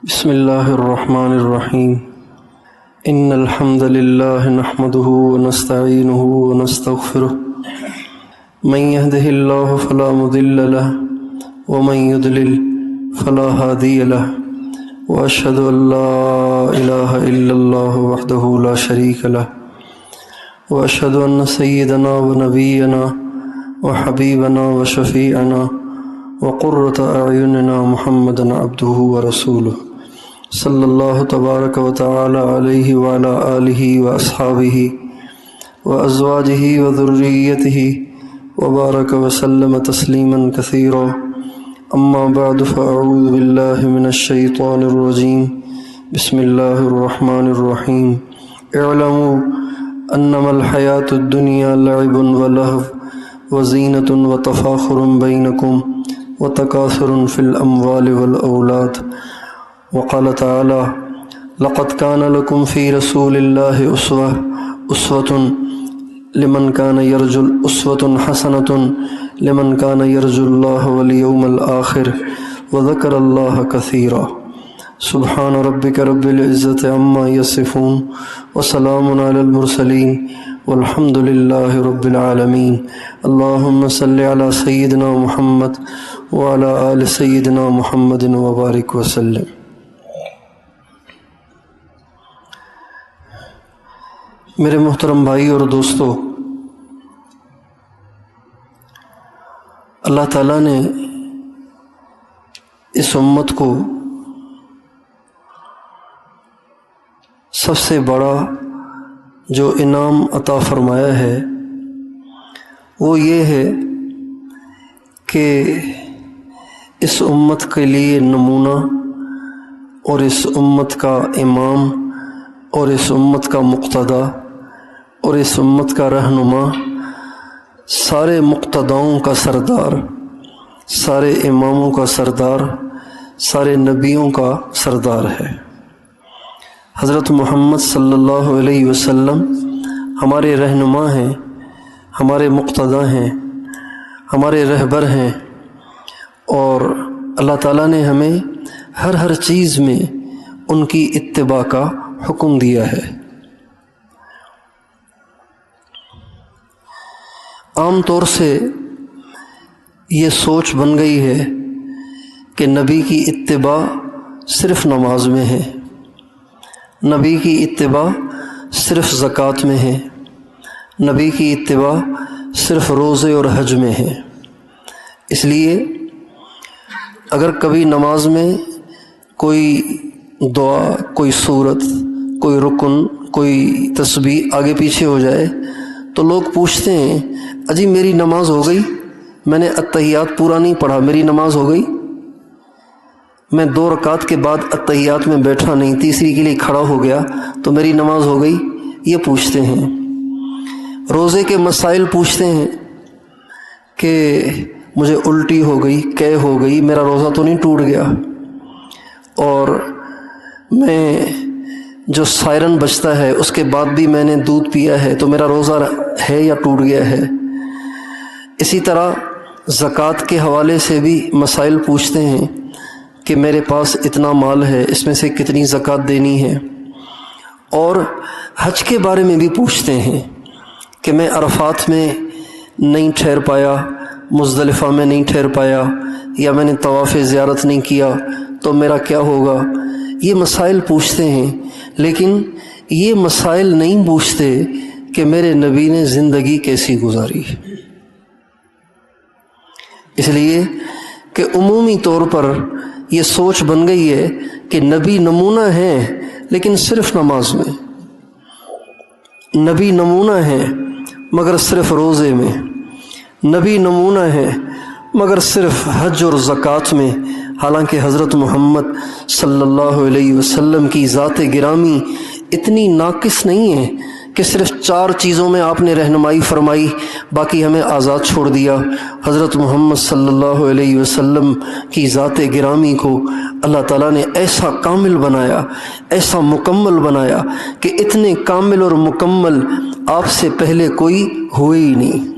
بسم اللہ الرحمن الرحیم ان الحمد للہ نحمده ونستعینه ونستغفره من يهده اللہ فلا مضل له ومن يضلل فلا هادی له واشهد ان لا الہ الا اللہ وحدہ لا شریک له واشهد ان سیدنا ونبینا وحبیبنا وشفیعنا وقرۃ اعیننا محمدا عبدہ ورسولہ صلی اللہ تبارک و تعالی علیہ وعلی آلہ واصحابہ وازواجہ وذریتہ وبارک وسلم تسلیما کثیرا اما بعد فاعوذ باللہ من الشیطان الرجیم بسم اللہ الرحمن الرحیم اعلموا انما الحیاة الدنیا لعب ولہو وزینۃ وتفاخر بینکم وتکاثر فی الاموال والاولاد وقال تعالی لقد كان لكم في رسول الله أسوة لمن كان يرجو أسوة حسنة لمن كان يرجو الله واليوم الآخر وذكر الله كثيرا سبحان ربك رب العزة عما يصفون وسلام على المرسلين والحمد لله رب العالمين اللهم صل على سيدنا محمد وعلى آل سيدنا محمد وبارك وسلم. میرے محترم بھائی اور دوستو، اللہ تعالیٰ نے اس امت کو سب سے بڑا جو انعام عطا فرمایا ہے وہ یہ ہے کہ اس امت کے لیے نمونہ اور اس امت کا امام اور اس امت کا مقتدی اور اس امت کا رہنما، سارے مقتداؤں کا سردار، سارے اماموں کا سردار، سارے نبیوں کا سردار ہے. حضرت محمد صلی اللہ علیہ وسلم ہمارے رہنما ہیں، ہمارے مقتدی ہیں، ہمارے رہبر ہیں، اور اللہ تعالیٰ نے ہمیں ہر چیز میں ان کی اتباع کا حکم دیا ہے. عام طور سے یہ سوچ بن گئی ہے کہ نبی کی اتباع صرف نماز میں ہے، نبی کی اتباع صرف زکوٰۃ میں ہے، نبی کی اتباع صرف روزے اور حج میں ہے. اس لیے اگر کبھی نماز میں کوئی دعا، کوئی سورت، کوئی رکن، کوئی تسبیح آگے پیچھے ہو جائے تو لوگ پوچھتے ہیں اجی میری نماز ہو گئی، میں نے اتحیات پورا نہیں پڑھا، میری نماز ہو گئی، میں 2 رکعت کے بعد اتحیات میں بیٹھا نہیں، تیسری کے لیے کھڑا ہو گیا تو میری نماز ہو گئی. یہ پوچھتے ہیں. روزے کے مسائل پوچھتے ہیں کہ مجھے الٹی ہو گئی، قے ہو گئی، میرا روزہ تو نہیں ٹوٹ گیا، اور میں جو سائرن بجتا ہے اس کے بعد بھی میں نے دودھ پیا ہے تو میرا روزہ ہے یا ٹوٹ گیا ہے. اسی طرح زکوٰۃ کے حوالے سے بھی مسائل پوچھتے ہیں کہ میرے پاس اتنا مال ہے، اس میں سے کتنی زکوٰۃ دینی ہے. اور حج کے بارے میں بھی پوچھتے ہیں کہ میں عرفات میں نہیں ٹھہر پایا، مزدلفہ میں نہیں ٹھہر پایا، یا میں نے طواف زیارت نہیں کیا تو میرا کیا ہوگا. یہ مسائل پوچھتے ہیں، لیکن یہ مسائل نہیں پوچھتے کہ میرے نبی نے زندگی کیسی گزاری. اس لیے کہ عمومی طور پر یہ سوچ بن گئی ہے کہ نبی نمونہ ہیں لیکن صرف نماز میں، نبی نمونہ ہیں مگر صرف روزے میں، نبی نمونہ ہیں مگر صرف حج اور زکوٰۃ میں. حالانکہ حضرت محمد صلی اللہ علیہ وسلم کی ذات گرامی اتنی ناقص نہیں ہے کہ صرف 4 چیزوں میں آپ نے رہنمائی فرمائی، باقی ہمیں آزاد چھوڑ دیا. حضرت محمد صلی اللہ علیہ وسلم کی ذات گرامی کو اللہ تعالیٰ نے ایسا کامل بنایا، ایسا مکمل بنایا کہ اتنے کامل اور مکمل آپ سے پہلے کوئی ہوئے ہی نہیں.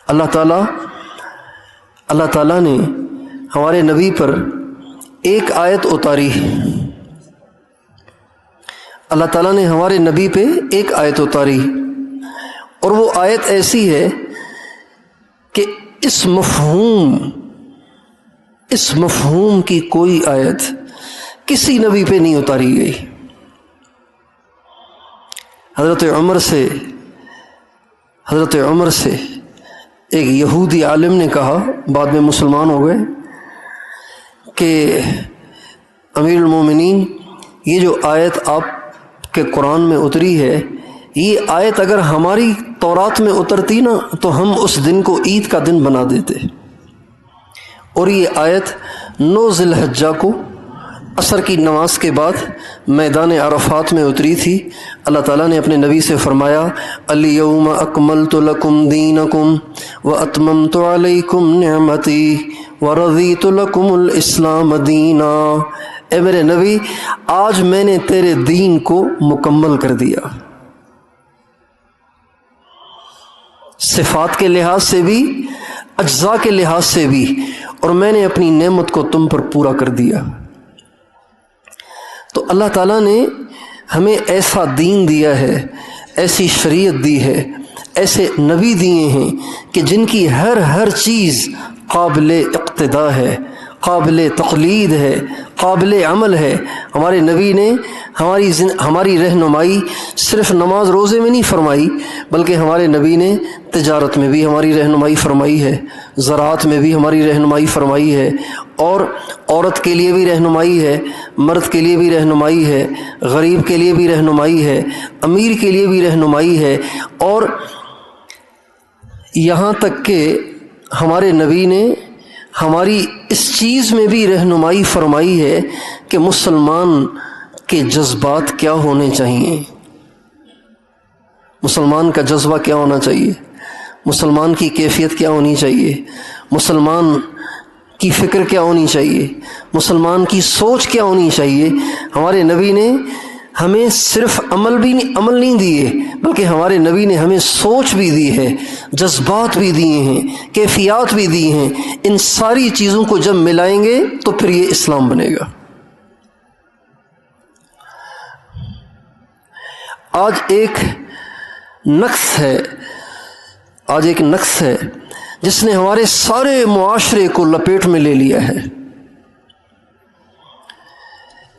اللہ تعالیٰ نے ہمارے نبی پر ایک آیت اتاری، اللہ تعالیٰ نے ہمارے نبی پہ ایک آیت اتاری، اور وہ آیت ایسی ہے کہ اس مفہوم کی کوئی آیت کسی نبی پہ نہیں اتاری گئی۔ حضرت عمر سے ایک یہودی عالم نے کہا، بعد میں مسلمان ہو گئے، کہ امیر المومنین یہ جو آیت آپ کے قرآن میں اتری ہے، یہ آیت اگر ہماری تورات میں اترتی نا تو ہم اس دن کو عید کا دن بنا دیتے۔ اور یہ آیت 9 ذی الحجہ کو عصر کی نماز کے بعد میدان عرفات میں اتری تھی۔ اللہ تعالیٰ نے اپنے نبی سے فرمایا، الیوم اکملت لکم دینکم واتممت علیکم نعمتی ورضیت لکم الاسلام دینا۔ اے میرے نبی، آج میں نے تیرے دین کو مکمل کر دیا، صفات کے لحاظ سے بھی، اجزاء کے لحاظ سے بھی، اور میں نے اپنی نعمت کو تم پر پورا کر دیا۔ تو اللہ تعالیٰ نے ہمیں ایسا دین دیا ہے، ایسی شریعت دی ہے، ایسے نبی دیے ہیں کہ جن کی ہر چیز قابل اقتداء ہے، قابل تقلید ہے، قابل عمل ہے۔ ہمارے نبی نے ہماری رہنمائی صرف نماز روزے میں نہیں فرمائی، بلکہ ہمارے نبی نے تجارت میں بھی ہماری رہنمائی فرمائی ہے، زراعت میں بھی ہماری رہنمائی فرمائی ہے، اور عورت کے لیے بھی رہنمائی ہے، مرد کے لیے بھی رہنمائی ہے، غریب کے لیے بھی رہنمائی ہے، امیر کے لیے بھی رہنمائی ہے، اور یہاں تک کہ ہمارے نبی نے ہماری اس چیز میں بھی رہنمائی فرمائی ہے کہ مسلمان کے جذبات کیا ہونے چاہیے، مسلمان کا جذبہ کیا ہونا چاہیے، مسلمان کی کیفیت کیا ہونی چاہیے، مسلمان کی فکر کیا ہونی چاہیے، مسلمان کی سوچ کیا ہونی چاہیے۔ ہمارے نبی نے ہمیں صرف عمل نہیں دیے، بلکہ ہمارے نبی نے ہمیں سوچ بھی دی ہے، جذبات بھی دیے ہیں، کیفیات بھی دی ہیں۔ ان ساری چیزوں کو جب ملائیں گے تو پھر یہ اسلام بنے گا۔ آج ایک نقص ہے جس نے ہمارے سارے معاشرے کو لپیٹ میں لے لیا ہے۔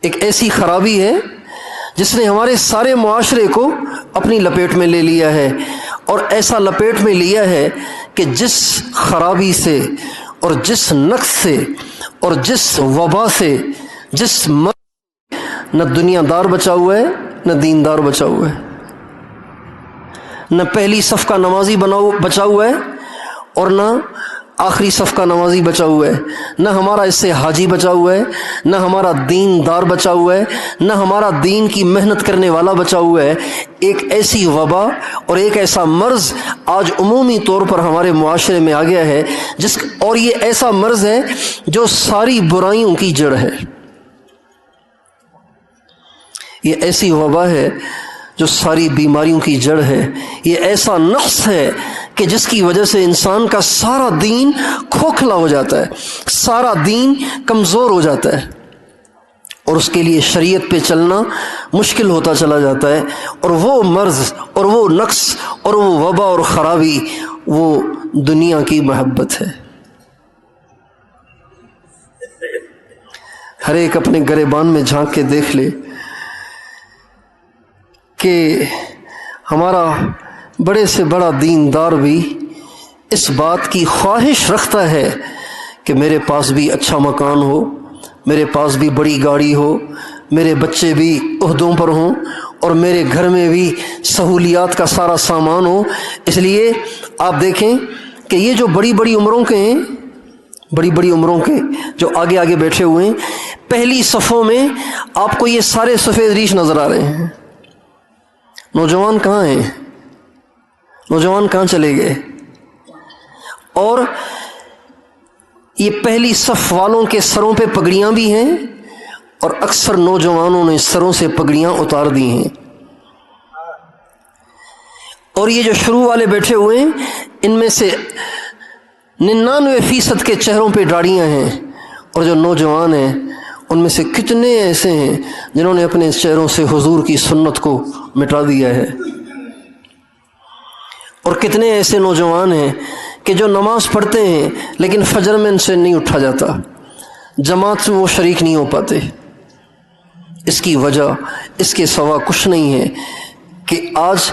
ایک ایسی خرابی ہے جس نے ہمارے سارے معاشرے کو اپنی لپیٹ میں لے لیا ہے، اور ایسا لپیٹ میں لیا ہے کہ جس خرابی سے اور جس نقص سے اور جس وبا سے، جس نہ دنیا دار بچا ہوا ہے، نہ دیندار بچا ہوا ہے، نہ پہلی صف کا نمازی بچا ہوا ہے، اور نہ آخری صف کا نمازی بچا ہوا ہے، نہ ہمارا اس سے حاجی بچا ہوا ہے، نہ ہمارا دین دار بچا ہوا ہے، نہ ہمارا دین کی محنت کرنے والا بچا ہوا ہے۔ ایک ایسی وبا اور ایک ایسا مرض آج عمومی طور پر ہمارے معاشرے میں آ گیا ہے، اور یہ ایسا مرض ہے جو ساری برائیوں کی جڑ ہے۔ یہ ایسی وبا ہے جو ساری بیماریوں کی جڑ ہے۔ یہ ایسا نقص ہے کہ جس کی وجہ سے انسان کا سارا دین کھوکھلا ہو جاتا ہے، سارا دین کمزور ہو جاتا ہے، اور اس کے لیے شریعت پہ چلنا مشکل ہوتا چلا جاتا ہے۔ اور وہ مرض اور وہ نقص اور وہ وبا اور خرابی وہ دنیا کی محبت ہے۔ ہر ایک اپنے گریبان میں جھانک کے دیکھ لے کہ ہمارا بڑے سے بڑا دیندار بھی اس بات کی خواہش رکھتا ہے کہ میرے پاس بھی اچھا مکان ہو، میرے پاس بھی بڑی گاڑی ہو، میرے بچے بھی عہدوں پر ہوں، اور میرے گھر میں بھی سہولیات کا سارا سامان ہو۔ اس لیے آپ دیکھیں کہ یہ جو بڑی بڑی عمروں کے ہیں، بڑی بڑی عمروں کے جو آگے آگے بیٹھے ہوئے ہیں، پہلی صفوں میں آپ کو یہ سارے سفید ریش نظر آ رہے ہیں۔ نوجوان کہاں ہیں؟ نوجوان کہاں چلے گئے؟ اور یہ پہلی صف والوں کے سروں پہ پگڑیاں بھی ہیں، اور اکثر نوجوانوں نے سروں سے پگڑیاں اتار دی ہیں۔ اور یہ جو شروع والے بیٹھے ہوئے ہیں، ان میں سے 99% کے چہروں پہ داڑھیاں ہیں، اور جو نوجوان ہیں ان میں سے کتنے ایسے ہیں جنہوں نے اپنے چہروں سے حضور کی سنت کو مٹا دیا ہے، اور کتنے ایسے نوجوان ہیں کہ جو نماز پڑھتے ہیں لیکن فجر میں ان سے نہیں اٹھا جاتا، جماعت میں وہ شریک نہیں ہو پاتے۔ اس کی وجہ اس کے سوا کچھ نہیں ہے کہ آج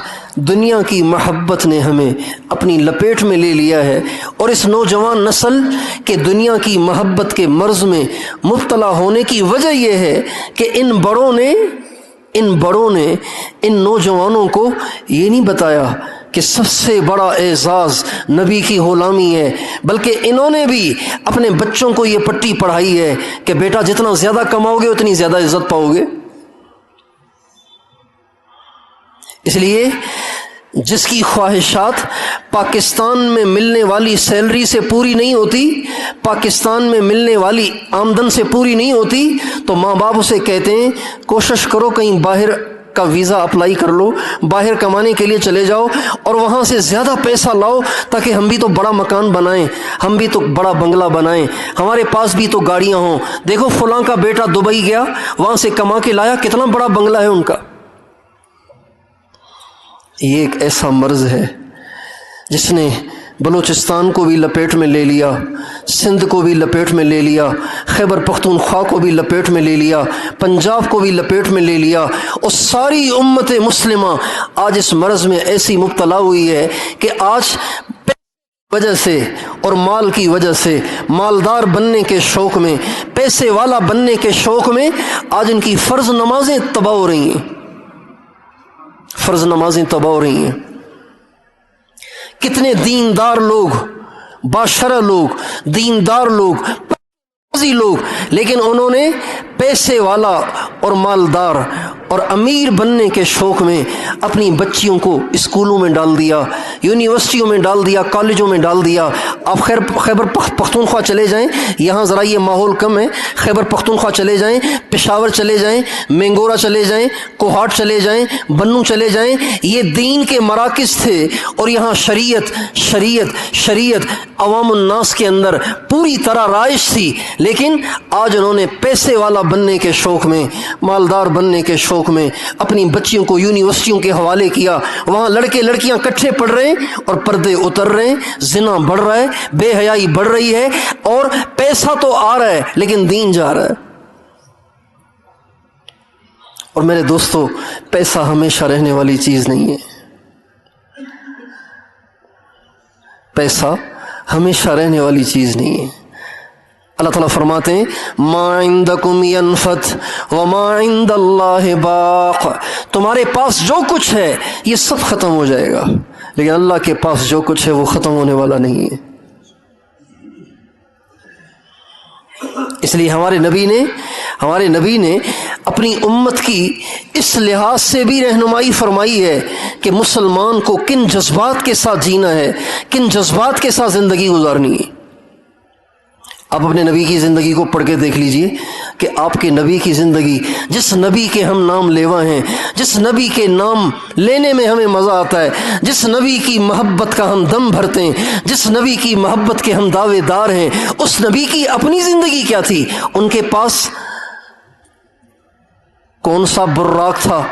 دنیا کی محبت نے ہمیں اپنی لپیٹ میں لے لیا ہے، اور اس نوجوان نسل کے دنیا کی محبت کے مرض میں مبتلا ہونے کی وجہ یہ ہے کہ ان بڑوں نے ان نوجوانوں کو یہ نہیں بتایا کہ سب سے بڑا اعزاز نبی کی غلامی ہے، بلکہ انہوں نے بھی اپنے بچوں کو یہ پٹی پڑھائی ہے کہ بیٹا جتنا زیادہ کماؤ گے اتنی زیادہ عزت پاؤ گے۔ اس لیے جس کی خواہشات پاکستان میں ملنے والی سیلری سے پوری نہیں ہوتی، پاکستان میں ملنے والی آمدن سے پوری نہیں ہوتی، تو ماں باپ اسے کہتے ہیں کوشش کرو کہیں باہر کا ویزا اپلائی کر لو، باہر کمانے کے لیے چلے جاؤ اور وہاں سے زیادہ پیسہ لاؤ تاکہ ہم بھی تو بڑا مکان بنائیں، ہم بھی تو بڑا بنگلہ بنائیں، ہمارے پاس بھی تو گاڑیاں ہوں۔ دیکھو فلاں کا بیٹا دبئی گیا، وہاں سے کما کے لایا، کتنا بڑا بنگلہ ہے ان کا۔ یہ ایک ایسا مرض ہے جس نے بلوچستان کو بھی لپیٹ میں لے لیا، سندھ کو بھی لپیٹ میں لے لیا، خیبر پختونخوا کو بھی لپیٹ میں لے لیا، پنجاب کو بھی لپیٹ میں لے لیا، اور ساری امت مسلمہ آج اس مرض میں ایسی مبتلا ہوئی ہے کہ آج وجہ سے اور مال کی وجہ سے، مالدار بننے کے شوق میں، پیسے والا بننے کے شوق میں آج ان کی فرض نمازیں تباہ ہو رہی ہیں، فرض نمازیں تباہ ہو رہی ہیں۔ کتنے دیندار لوگ، باشرع لوگ، دیندار لوگ، لیکن انہوں نے پیسے والا اور مالدار اور امیر بننے کے شوق میں اپنی بچیوں کو اسکولوں میں ڈال دیا، یونیورسٹیوں میں ڈال دیا، کالجوں میں ڈال دیا۔ آپ خیبر پختونخوا چلے جائیں، یہاں ذرا یہ ماحول کم ہے، خیبر پختونخوا چلے جائیں، پشاور چلے جائیں، مینگورہ چلے جائیں، کوہاٹ چلے جائیں، بنوں چلے جائیں، یہ دین کے مراکز تھے، اور یہاں شریعت عوام الناس کے اندر پوری طرح رائج تھی، لیکن آج انہوں نے پیسے والا بننے کے شوق میں، مالدار بننے کے شوق میں اپنی بچیوں کو یونیورسٹیوں کے حوالے کیا۔ وہاں لڑکے لڑکیاں کٹھے پڑھ رہے ہیں اور پردے اتر رہے ہیں، زنا بڑھ رہا ہے، بے حیائی بڑھ رہی ہے، اور پیسہ تو آ رہا ہے لیکن دین جا رہا ہے۔ اور میرے دوستو، پیسہ ہمیشہ رہنے والی چیز نہیں ہے، پیسہ ہمیشہ رہنے والی چیز نہیں ہے۔ اللہ تعالیٰ فرماتے ہیں ما عندکم ینفد وما عند اللہ باق، تمہارے پاس جو کچھ ہے یہ سب ختم ہو جائے گا، لیکن اللہ کے پاس جو کچھ ہے وہ ختم ہونے والا نہیں ہے۔ اس لیے ہمارے نبی نے اپنی امت کی اس لحاظ سے بھی رہنمائی فرمائی ہے کہ مسلمان کو کن جذبات کے ساتھ جینا ہے، کن جذبات کے ساتھ زندگی گزارنی ہے۔ آپ اپنے نبی کی زندگی کو پڑھ کے دیکھ لیجئے کہ آپ کے نبی کی زندگی، جس نبی کے ہم نام لیوا ہیں، جس نبی کے نام لینے میں ہمیں مزہ آتا ہے، جس نبی کی محبت کا ہم دم بھرتے ہیں، جس نبی کی محبت کے ہم دعوے دار ہیں، اس نبی کی اپنی زندگی کیا تھی؟ ان کے پاس کون سا براق تھا،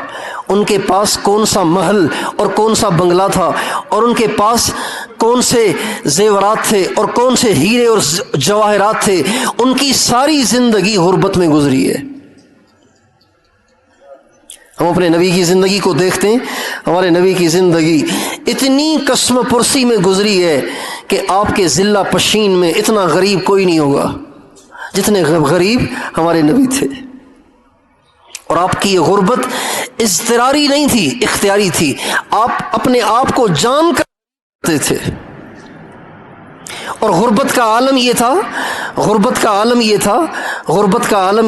ان کے پاس کون سا محل اور کون سا بنگلہ تھا، اور ان کے پاس کون سے زیورات تھے اور کون سے ہیرے اور جواہرات تھے؟ ان کی ساری زندگی غربت میں گزری ہے۔ ہم اپنے نبی کی زندگی کو دیکھتے ہیں، ہمارے نبی کی زندگی اتنی قسم پرسی میں گزری ہے کہ آپ کے ضلع پشین میں اتنا غریب کوئی نہیں ہوگا جتنے غریب ہمارے نبی تھے۔ اور آپ کی یہ غربت اضطراری نہیں تھی، اختیاری تھی، آپ اپنے آپ کو جان کر کرتے تھے۔ اور غربت کا عالم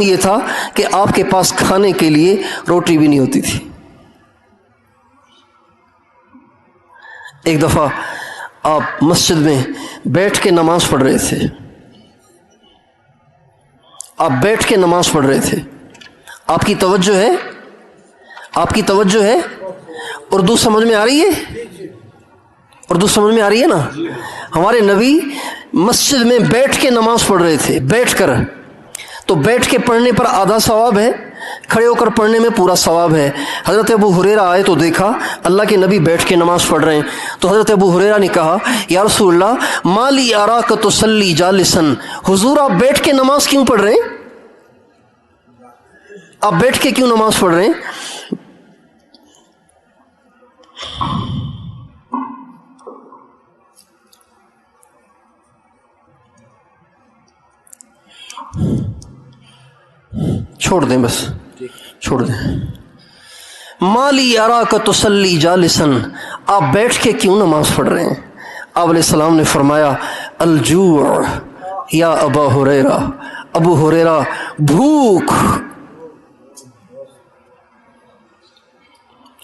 یہ تھا کہ آپ کے پاس کھانے کے لیے روٹی بھی نہیں ہوتی تھی۔ ایک دفعہ آپ مسجد میں بیٹھ کے نماز پڑھ رہے تھے، آپ کی توجہ ہے؟ اردو سمجھ میں آ رہی ہے نا؟ ہمارے نبی مسجد میں بیٹھ کے نماز پڑھ رہے تھے، بیٹھ کر، تو بیٹھ کے پڑھنے پر آدھا ثواب ہے، کھڑے ہو کر پڑھنے میں پورا ثواب ہے۔ حضرت ابو ہریرہ آئے تو دیکھا اللہ کے نبی بیٹھ کے نماز پڑھ رہے ہیں، تو حضرت ابو ہریرہ نے کہا یا رسول اللہ ما لی اراک تصلی جالسا، حضور آپ بیٹھ کے نماز کیوں پڑھ رہے ہیں؟ آپ بیٹھ کے کیوں نماز پڑھ رہے ہیں؟ چھوڑ دیں، بس چھوڑ دیں۔ مالی اراک تصلی جالسا، آپ بیٹھ کے کیوں نماز پڑھ رہے ہیں؟ آپ علیہ السلام نے فرمایا الجوع یا ابا ہریرہ، ابو ہریرہ بھوک،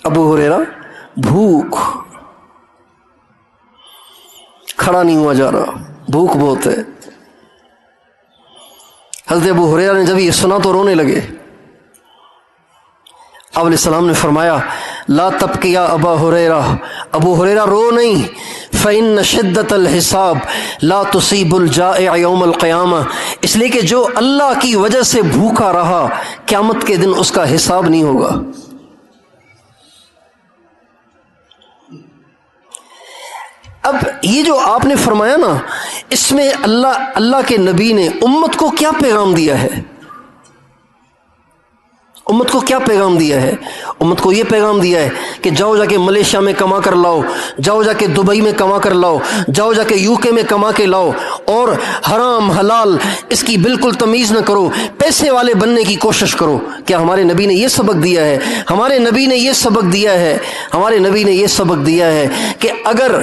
ابو ہریرہ بھوک، کھڑا نہیں ہوا جا رہا، بھوک بہت ہے۔ حضرت ابو ہریرہ نے جب یہ سنا تو رونے لگے۔ آپ علیہ السلام نے فرمایا لا تبکی یا ابا ہریرہ، ابو ہریرہ رو نہیں، فإن شدت الحساب لا تصیب الجائع یوم القیامہ، اس لیے کہ جو اللہ کی وجہ سے بھوکا رہا قیامت کے دن اس کا حساب نہیں ہوگا۔ اب یہ جو آپ نے فرمایا نا، اس میں اللہ کے نبی نے امت کو کیا پیغام دیا ہے؟ امت کو کیا پیغام دیا ہے؟ امت کو یہ پیغام دیا ہے کہ جاؤ جا کے ملیشیا میں کما کر لاؤ، جاؤ جا کے دبئی میں کما کر لاؤ، جاؤ جا کے UK میں کما کے لاؤ، اور حرام حلال اس کی بالکل تمیز نہ کرو، پیسے والے بننے کی کوشش کرو۔ کیا ہمارے نبی نے یہ سبق دیا ہے؟ ہمارے نبی نے یہ سبق دیا ہے، ہمارے نبی نے یہ سبق دیا ہے کہ اگر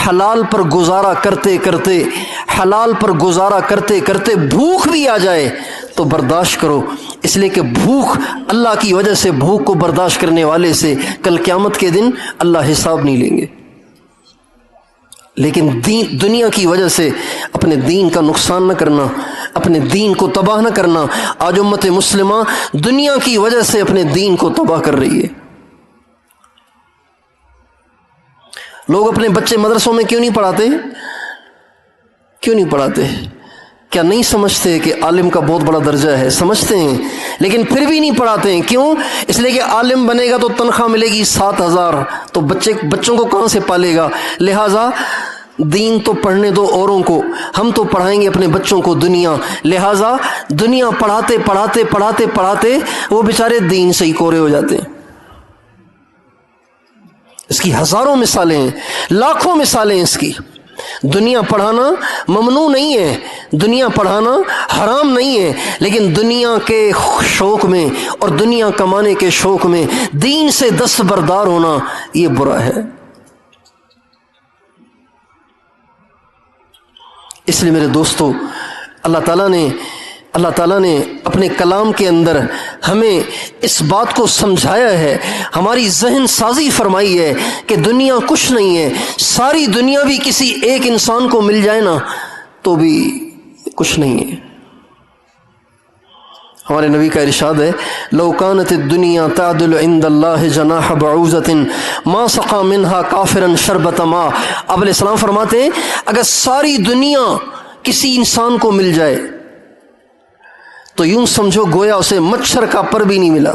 حلال پر گزارا کرتے کرتے، حلال پر گزارا کرتے کرتے بھوک بھی آ جائے تو برداشت کرو، اس لیے کہ بھوک اللہ کی وجہ سے، بھوک کو برداشت کرنے والے سے کل قیامت کے دن اللہ حساب نہیں لیں گے۔ لیکن دنیا کی وجہ سے اپنے دین کا نقصان نہ کرنا، اپنے دین کو تباہ نہ کرنا۔ آج امت مسلمہ دنیا کی وجہ سے اپنے دین کو تباہ کر رہی ہے۔ لوگ اپنے بچے مدرسوں میں کیوں نہیں پڑھاتے؟ کیوں نہیں پڑھاتے؟ کیا نہیں سمجھتے کہ عالم کا بہت بڑا درجہ ہے؟ سمجھتے ہیں، لیکن پھر بھی نہیں پڑھاتے ہیں۔ کیوں؟ اس لیے کہ عالم بنے گا تو تنخواہ ملے گی 7,000، تو بچوں کو کہاں سے پالے گا؟ لہٰذا دین تو پڑھنے دو اوروں کو، ہم تو پڑھائیں گے اپنے بچوں کو دنیا۔ لہٰذا دنیا پڑھاتے پڑھاتے پڑھاتے پڑھاتے وہ بیچارے دین سے ہی کورے ہو جاتے ہیں۔ اس کی ہزاروں مثالیں ہیں، لاکھوں مثالیں اس کی۔ دنیا پڑھانا ممنوع نہیں ہے، دنیا پڑھانا حرام نہیں ہے، لیکن دنیا کے شوق میں اور دنیا کمانے کے شوق میں دین سے دستبردار ہونا یہ برا ہے۔ اس لیے میرے دوستو، اللہ تعالیٰ نے اپنے کلام کے اندر ہمیں اس بات کو سمجھایا ہے، ہماری ذہن سازی فرمائی ہے کہ دنیا کچھ نہیں ہے، ساری دنیا بھی کسی ایک انسان کو مل جائے نا تو بھی کچھ نہیں ہے۔ ہمارے نبی کا ارشاد ہے لو کانت الدنیا تعدل عند اللہ جناح بعوضۃ ما سقى منها کافرا شربۃ ماء۔ آپ علیہ السلام فرماتے ہیں اگر ساری دنیا کسی انسان کو مل جائے تو یوں سمجھو گویا اسے مچھر کا پر بھی نہیں ملا۔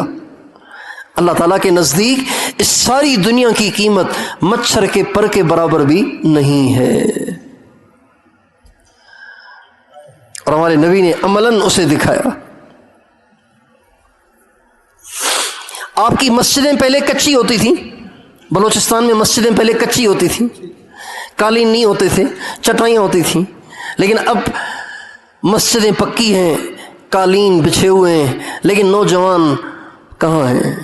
اللہ تعالیٰ کے نزدیک اس ساری دنیا کی قیمت مچھر کے پر کے برابر بھی نہیں ہے، اور ہمارے نبی نے عملاً اسے دکھایا۔ آپ کی مسجدیں پہلے کچی ہوتی تھیں، بلوچستان میں مسجدیں پہلے کچی ہوتی تھیں، قالین نہیں ہوتے تھے، چٹائیاں ہوتی تھیں، لیکن اب مسجدیں پکی ہیں، قالین بچھے ہوئے ہیں، لیکن نوجوان کہاں ہیں؟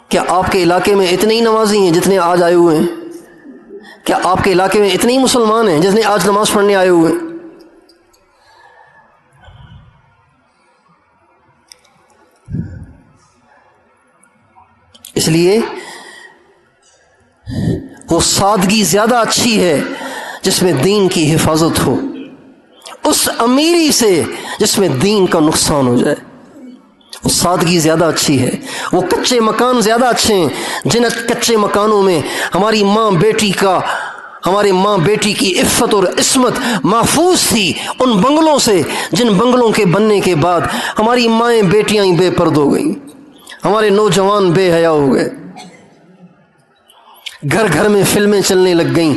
کیا آپ کے علاقے میں اتنے ہی نمازی ہیں جتنے آج آئے ہوئے ہیں؟ کیا آپ کے علاقے میں اتنے ہی مسلمان ہیں جتنے آج نماز پڑھنے آئے ہوئے ہیں؟ اس لیے وہ سادگی زیادہ اچھی ہے جس میں دین کی حفاظت ہو، اس امیری سے جس میں دین کا نقصان ہو جائے۔ وہ سادگی زیادہ اچھی ہے، وہ کچے مکان زیادہ اچھے ہیں جن کچے مکانوں میں ہماری ماں بیٹی کا، ہمارے ماں بیٹی کی عفت اور عصمت محفوظ تھی ان بنگلوں سے جن بنگلوں کے بننے کے بعد ہماری مائیں بیٹیاں ہی بے پرد ہو گئیں، ہمارے نوجوان بے حیا ہو گئے، گھر گھر میں فلمیں چلنے لگ گئیں،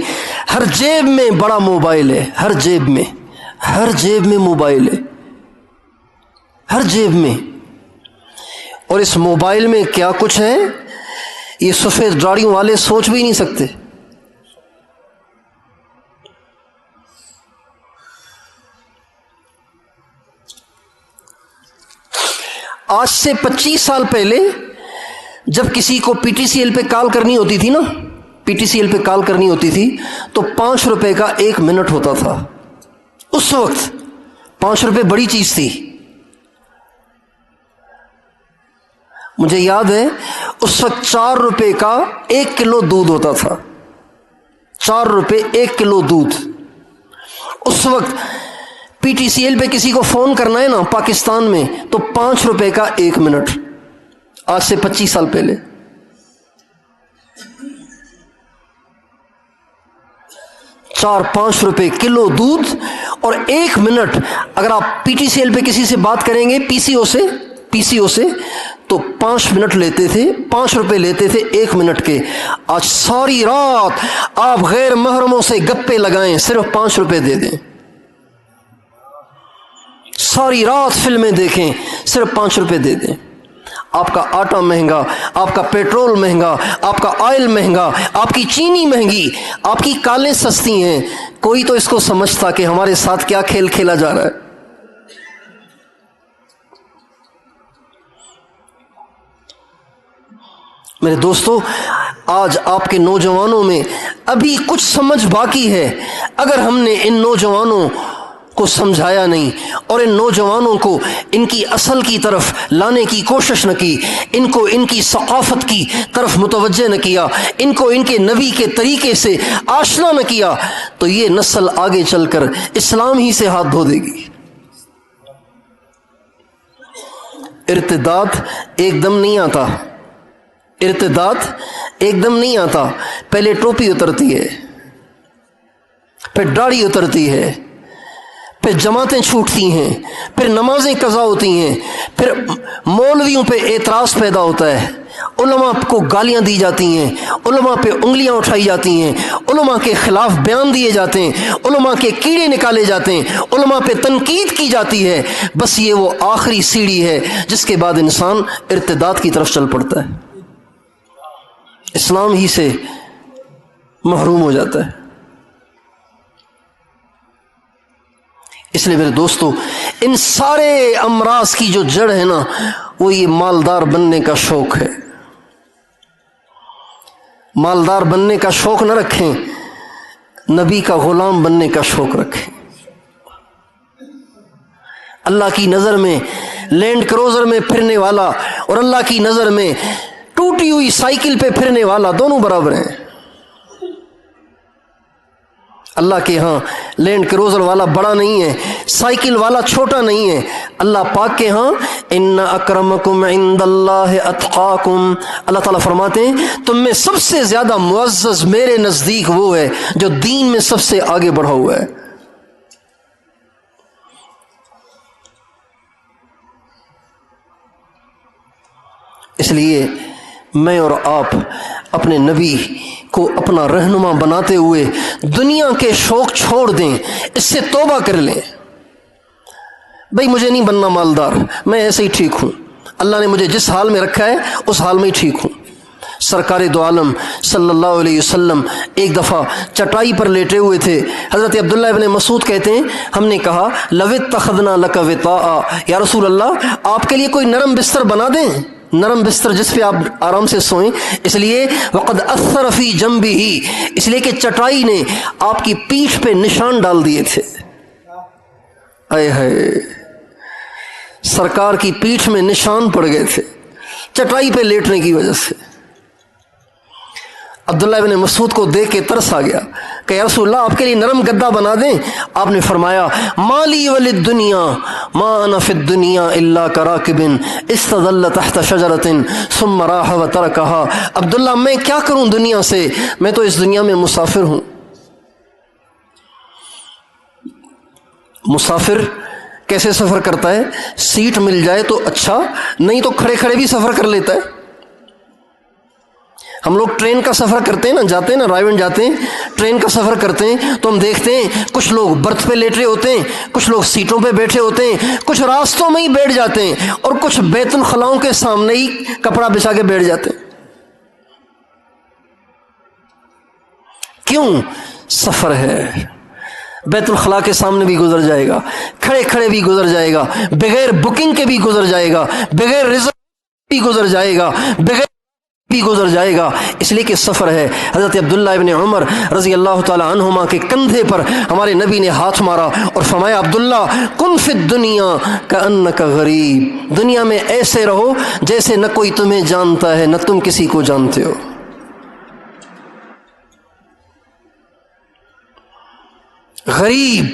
ہر جیب میں بڑا موبائل ہے، ہر جیب میں موبائل ہے، ہر جیب میں۔ اور اس موبائل میں کیا کچھ ہے یہ سفید داڑھیوں والے سوچ بھی نہیں سکتے۔ آج سے 25 سال پہلے جب کسی کو پی ٹی سی ایل پہ کال کرنی ہوتی تھی نا، پی ٹی سی ایل پہ کال کرنی ہوتی تھی تو 5 روپے کا 1 منٹ ہوتا تھا۔ اس وقت 5 روپے بڑی چیز تھی۔ مجھے یاد ہے اس وقت 4 روپے کا 1 کلو دودھ ہوتا تھا، 4 روپے 1 کلو دودھ۔ اس وقت پی ٹی سی ایل پہ کسی کو فون کرنا ہے نا پاکستان میں تو 5 روپے کا 1 منٹ، آج سے 25 سال پہلے۔ 4-5 روپے کلو دودھ اور 1 منٹ۔ اگر آپ پی ٹی سی ایل پہ کسی سے بات کریں گے پی سی او سے تو 5 منٹ لیتے تھے، 5 روپے لیتے تھے 1 منٹ کے۔ آج ساری رات آپ غیر محرموں سے گپے لگائیں صرف 5 روپے دے دیں، ساری رات فلمیں دیکھیں صرف 5 روپے دے دیں۔ آپ کا آٹا مہنگا، آپ کا پیٹرول مہنگا، آپ کا آئل مہنگا، آپ کی چینی مہنگی، آپ کی کالیں سستی ہیں، کوئی تو اس کو سمجھتا کہ ہمارے ساتھ کیا کھیل کھیلا جا رہا ہے۔ میرے دوستو، آج آپ کے نوجوانوں میں ابھی کچھ سمجھ باقی ہے۔ اگر ہم نے ان نوجوانوں کو سمجھایا نہیں اور ان نوجوانوں کو ان کی اصل کی طرف لانے کی کوشش نہ کی، ان کو ان کی ثقافت کی طرف متوجہ نہ کیا، ان کو ان کے نبی کے طریقے سے آشنا نہ کیا، تو یہ نسل آگے چل کر اسلام ہی سے ہاتھ دھو دے گی۔ ارتداد ایک دم نہیں آتا، ارتداد ایک دم نہیں آتا۔ پہلے ٹوپی اترتی ہے، پھر داڑھی اترتی ہے، پھر جماعتیں چھوٹتی ہیں، پھر نمازیں قضا ہوتی ہیں، پھر مولویوں پہ اعتراض پیدا ہوتا ہے، علماء کو گالیاں دی جاتی ہیں، علماء پہ انگلیاں اٹھائی جاتی ہیں، علماء کے خلاف بیان دیے جاتے ہیں، علماء کے کیڑے نکالے جاتے ہیں، علماء پہ تنقید کی جاتی ہے۔ بس یہ وہ آخری سیڑھی ہے جس کے بعد انسان ارتداد کی طرف چل پڑتا ہے، اسلام ہی سے محروم ہو جاتا ہے۔ اس لیے میرے دوستو، ان سارے امراض کی جو جڑ ہے نا وہ یہ مالدار بننے کا شوق ہے۔ مالدار بننے کا شوق نہ رکھیں، نبی کا غلام بننے کا شوق رکھیں۔ اللہ کی نظر میں لینڈ کروزر میں پھرنے والا اور اللہ کی نظر میں ٹوٹی ہوئی سائیکل پہ پھرنے والا دونوں برابر ہیں۔ اللہ کے ہاں لینڈ کروزر والا بڑا نہیں ہے، سائیکل والا چھوٹا نہیں ہے۔ اللہ پاک کے ہاں ان اکرمکم عند اللہ اتقاکم، اللہ تعالیٰ فرماتے ہیں تم میں سب سے زیادہ معزز میرے نزدیک وہ ہے جو دین میں سب سے آگے بڑھا ہوا ہے۔ اس لیے میں اور آپ اپنے نبی کو اپنا رہنما بناتے ہوئے دنیا کے شوق چھوڑ دیں، اس سے توبہ کر لیں۔ بھئی مجھے نہیں بننا مالدار، میں ایسے ہی ٹھیک ہوں، اللہ نے مجھے جس حال میں رکھا ہے اس حال میں ہی ٹھیک ہوں۔ سرکار دو عالم صلی اللہ علیہ وسلم ایک دفعہ چٹائی پر لیٹے ہوئے تھے۔ حضرت عبداللہ ابن مسعود کہتے ہیں ہم نے کہا لو اتخذنا لک وطاء، یا رسول اللہ آپ کے لیے کوئی نرم بستر بنا دیں، نرم بستر جس پہ آپ آرام سے سوئیں۔ اس لیے وقد اثر فی جنبہ، اس لیے کہ چٹائی نے آپ کی پیٹھ پہ نشان ڈال دیے تھے۔ اے ہے، سرکار کی پیٹھ میں نشان پڑ گئے تھے چٹائی پہ لیٹنے کی وجہ سے۔ عبداللہ ابن مسعود کو دیکھ کے ترس آ گیا کہ یا رسول اللہ آپ کے لیے نرم گدا بنا دیں؟ آپ نے فرمایا مالی وللدنیا ما انا فی الدنیا الا کراکب استظل تحت شجرۃ ثم راح وترکها۔ عبداللہ میں کیا کروں دنیا سے، میں تو اس دنیا میں مسافر ہوں، مسافر کیسے سفر کرتا ہے؟ سیٹ مل جائے تو اچھا، نہیں تو کھڑے کھڑے بھی سفر کر لیتا ہے۔ ہم لوگ ٹرین کا سفر کرتے ہیں نا، جاتے ہیں نا رائے گنج جاتے ہیں، ٹرین کا سفر کرتے ہیں تو ہم دیکھتے ہیں کچھ لوگ برتھ پہ لیٹ رہے ہوتے ہیں، کچھ لوگ سیٹوں پہ بیٹھے ہوتے ہیں، کچھ راستوں میں ہی بیٹھ جاتے ہیں، اور کچھ بیت الخلاؤں کے سامنے ہی کپڑا بچھا کے بیٹھ جاتے ہیں۔ کیوں؟ سفر ہے۔ بیت الخلاء کے سامنے بھی گزر جائے گا، کھڑے کھڑے بھی گزر جائے گا، بغیر بکنگ کے بھی گزر جائے گا، بغیر ریزرو بھی گزر جائے گا، بغیر بھی گزر جائے گا، اس لیے کہ سفر ہے۔ حضرت عبداللہ ابن عمر رضی اللہ تعالی عنہما کے کندھے پر ہمارے نبی نے ہاتھ مارا اور فرمایا، عبداللہ کن فی الدنیا کأنک غریب، دنیا میں ایسے رہو جیسے نہ کوئی تمہیں جانتا ہے نہ تم کسی کو جانتے ہو۔ غریب،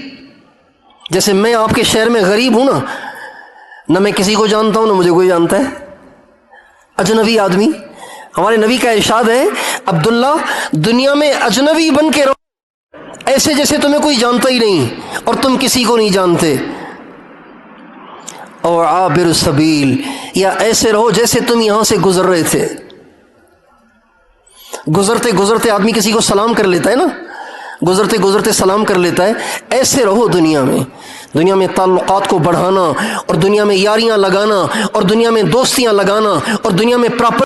جیسے میں آپ کے شہر میں غریب ہوں نا، نہ میں کسی کو جانتا ہوں نہ مجھے کوئی جانتا ہے، اجنبی آدمی۔ ہمارے نبی کا ارشاد ہے، عبداللہ دنیا میں اجنبی بن کے رہو ایسے جیسے تمہیں کوئی جانتا ہی نہیں اور تم کسی کو نہیں جانتے، اور عابر سبیل، یا ایسے رہو جیسے تم یہاں سے گزر رہے تھے۔ گزرتے گزرتے آدمی کسی کو سلام کر لیتا ہے نا، گزرتے گزرتے سلام کر لیتا ہے، ایسے رہو دنیا میں۔ دنیا میں تعلقات کو بڑھانا اور دنیا میں یاریاں لگانا اور دنیا میں دوستیاں لگانا اور دنیا میں پراپرٹی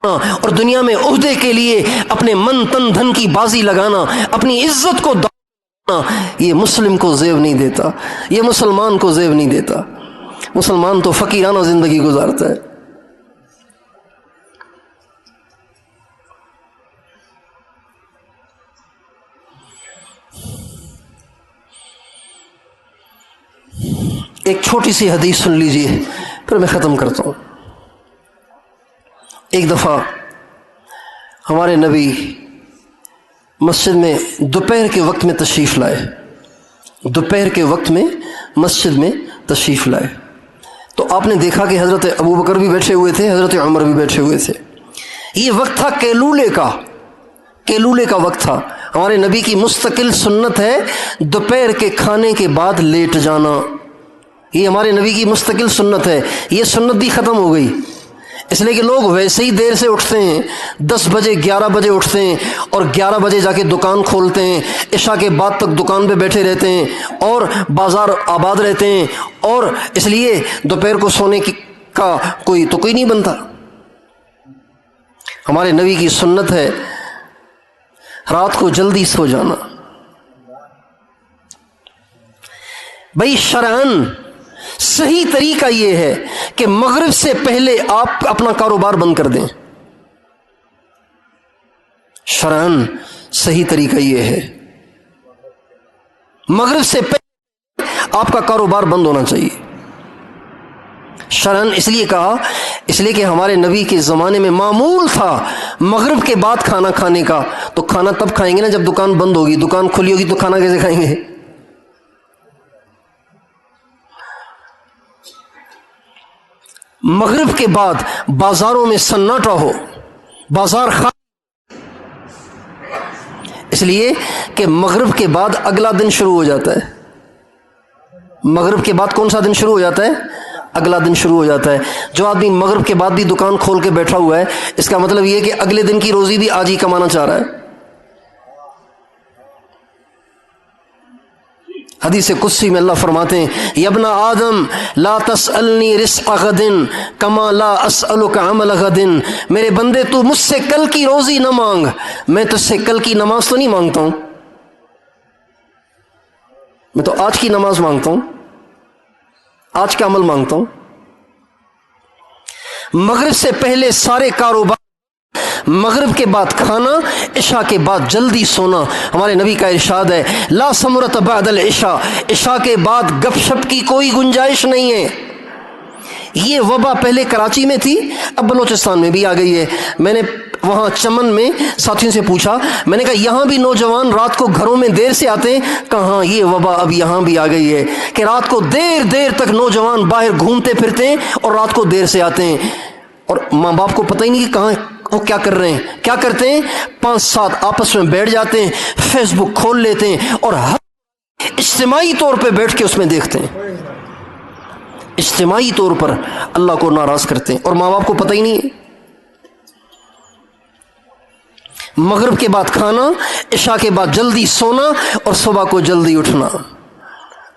اور دنیا میں عہدے کے لیے اپنے من تن دھن کی بازی لگانا، اپنی عزت کو دانا، یہ مسلم کو زیب نہیں دیتا، یہ مسلمان کو زیب نہیں دیتا۔ مسلمان تو فقیرانہ زندگی گزارتا ہے۔ ایک چھوٹی سی حدیث سن لیجئے پھر میں ختم کرتا ہوں۔ ایک دفعہ ہمارے نبی مسجد میں دوپہر کے وقت میں تشریف لائے، دوپہر کے وقت میں مسجد میں تشریف لائے تو آپ نے دیکھا کہ حضرت ابو بکر بھی بیٹھے ہوئے تھے، حضرت عمر بھی بیٹھے ہوئے تھے۔ یہ وقت تھا کیلولے کا، کیلولے کا وقت تھا۔ ہمارے نبی کی مستقل سنت ہے دوپہر کے کھانے کے بعد لیٹ جانا، یہ ہمارے نبی کی مستقل سنت ہے۔ یہ سنت بھی ختم ہو گئی، اس لیے کہ لوگ ویسے ہی دیر سے اٹھتے ہیں، 10 بجے 11 بجے اٹھتے ہیں اور 11 بجے جا کے دکان کھولتے ہیں، عشاء کے بعد تک دکان پہ بیٹھے رہتے ہیں اور بازار آباد رہتے ہیں، اور اس لیے دوپہر کو سونے کا کوئی نہیں بنتا۔ ہمارے نبی کی سنت ہے رات کو جلدی سو جانا۔ بھائی شرعاً صحیح طریقہ یہ ہے کہ مغرب سے پہلے آپ اپنا کاروبار بند کر دیں، شرعاً صحیح طریقہ یہ ہے، مغرب سے پہلے آپ کا کاروبار بند ہونا چاہیے۔ شرعاً اس لیے کہا، اس لیے کہ ہمارے نبی کے زمانے میں معمول تھا مغرب کے بعد کھانا کھانے کا، تو کھانا تب کھائیں گے نا جب دکان بند ہوگی، دکان کھلی ہوگی تو کھانا کیسے کھائیں گے؟ مغرب کے بعد بازاروں میں سناٹا ہو، بازار اس لیے کہ مغرب کے بعد اگلا دن شروع ہو جاتا ہے۔ مغرب کے بعد کون سا دن شروع ہو جاتا ہے؟ اگلا دن شروع ہو جاتا ہے۔ جو آدمی مغرب کے بعد بھی دکان کھول کے بیٹھا ہوا ہے، اس کا مطلب یہ ہے کہ اگلے دن کی روزی بھی آج ہی کمانا چاہ رہا ہے۔ حدیث قدسی میں اللہ فرماتے ہیں، یا ابن آدم لا تسألنی رزق غد کما لا اسألک عمل غد، میرے بندے تو مجھ سے کل کی روزی نہ مانگ، میں تجھ سے کل کی نماز تو نہیں مانگتا ہوں، میں تو آج کی نماز مانگتا ہوں، آج کا عمل مانگتا ہوں۔ مغرب سے پہلے سارے کاروبار، مغرب کے بعد کھانا، عشاء کے بعد جلدی سونا۔ ہمارے نبی کا ارشاد ہے، لا ثمرۃ بعد العشاء، عشاء کے بعد گپ شپ کی کوئی گنجائش نہیں ہے۔ یہ وبا پہلے کراچی میں تھی، اب بلوچستان میں بھی آ گئی ہے۔ میں نے وہاں چمن میں ساتھیوں سے پوچھا، میں نے کہا یہاں بھی نوجوان رات کو گھروں میں دیر سے آتے ہیں؟ کہاں، یہ وبا اب یہاں بھی آ گئی ہے کہ رات کو دیر تک نوجوان باہر گھومتے پھرتے ہیں اور رات کو دیر سے آتے ہیں، اور ماں باپ کو پتہ ہی نہیں کہ کہاں وہ کیا کر رہے ہیں۔ کیا کرتے ہیں؟ 5-7 آپس میں بیٹھ جاتے ہیں، فیس بک کھول لیتے ہیں اور اجتماعی طور پہ بیٹھ کے اس میں دیکھتے ہیں، اجتماعی طور پر اللہ کو ناراض کرتے ہیں، اور ماں باپ کو پتہ ہی نہیں ہے۔ مغرب کے بعد کھانا، عشاء کے بعد جلدی سونا اور صبح کو جلدی اٹھنا۔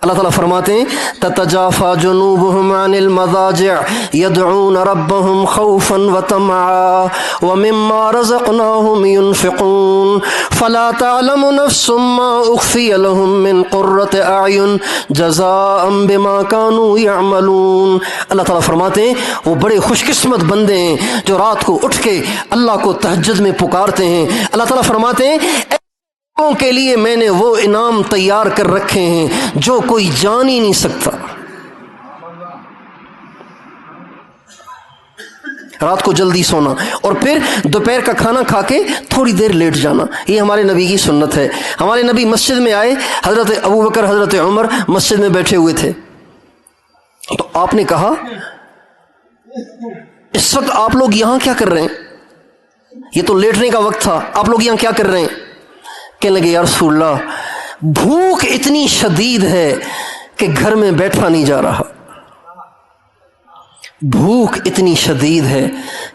اللہ تعالیٰ فرماتے ہیں تتجافى جنوبهم عن المضاجع يدعون ربهم خوفا وطمعا ومما رزقناهم ينفقون فلا تعلم نفس ما اخفي لهم من قرة اعين جزاء بما كانوا يعملون۔ اللہ تعالیٰ فرماتے ہیں وہ بڑے خوش قسمت بندے ہیں جو رات کو اٹھ کے اللہ کو تہجد میں پکارتے ہیں۔ اللہ تعالیٰ فرماتے ہیں کے لیے میں نے وہ انعام تیار کر رکھے ہیں جو کوئی جان ہی نہیں سکتا۔ رات کو جلدی سونا اور پھر دوپہر کا کھانا کھا کے تھوڑی دیر لیٹ جانا، یہ ہمارے نبی کی سنت ہے۔ ہمارے نبی مسجد میں آئے، حضرت ابوبکر حضرت عمر مسجد میں بیٹھے ہوئے تھے، تو آپ نے کہا اس وقت آپ لوگ یہاں کیا کر رہے ہیں؟ یہ تو لیٹنے کا وقت تھا، آپ لوگ یہاں کیا کر رہے ہیں؟ کہنے لگے یا رسول اللہ بھوک اتنی شدید ہے کہ گھر میں بیٹھا نہیں جا رہا، بھوک اتنی شدید ہے